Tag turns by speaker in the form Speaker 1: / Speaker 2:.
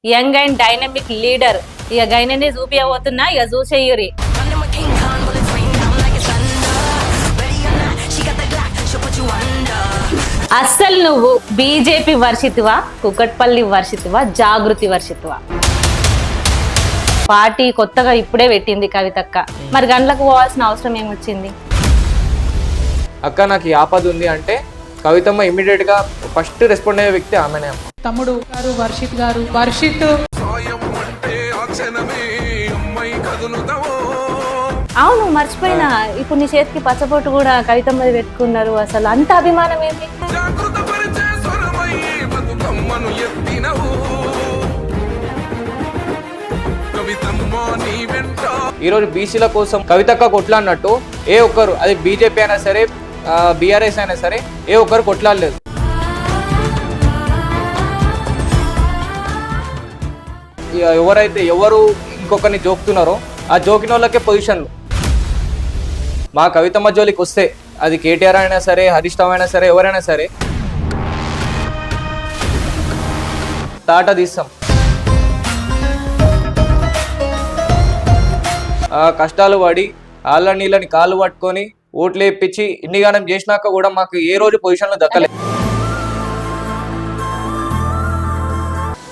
Speaker 1: Young and dynamic leader. ఇక గైననే చూపియబోతున్నా, ఇక చూసేయురి. అస్సలు నువ్వు బీజేపీ వర్షిత్వా, కుకట్పల్లి వర్షిత్వా, జాగృతి వర్షిత్వా? పార్టీ కొత్తగా ఇప్పుడే పెట్టింది కవితక్క, మరి గంటలకు పోవాల్సిన అవసరం ఏమొచ్చింది?
Speaker 2: అక్క నాకు ఈ ఆపద ఉంది అంటే కవితమ్మ ఇమీడియట్ గా ఫస్ట్ రెస్పాండ్ అయ్యే వ్యక్తి ఆమెనే.
Speaker 3: తమ్ముడు గారు వర్షిత్
Speaker 1: అవును, మర్చిపోయినా. ఇప్పుడు నీ చేతికి పచ్చబొట్టు కూడా కవితమ్మ పెట్టుకున్నారు. అసలు అంత అభిమానం ఏంటి?
Speaker 2: ఈరోజు బీసీల కోసం కవితక్క కొట్లాడినట్టు ఏ ఒక్కరు, అది బీజేపీ అయినా సరే బీఆర్ఎస్ అయినా సరే, ఏ ఒక్కరు కొట్లాడలేదు. ఎవరు ఇంకొకరిని జోకుతున్నారో ఆ జోకిన వాళ్ళకే పొజిషన్లు. మా కవితమ్మ జోలికి వస్తే అది కేటీఆర్ అయినా సరే, హరీష్ రావు అయినా సరే, ఎవరైనా సరే తాట తీస్తాం. కష్టాలు పడి ఆళ్ళ నీళ్ళని కాళ్ళు పట్టుకొని ఓట్లు వేయించి ఇన్ని గానం చేసినాక కూడా మాకు ఏ రోజు పొజిషన్లు దక్కలేదు.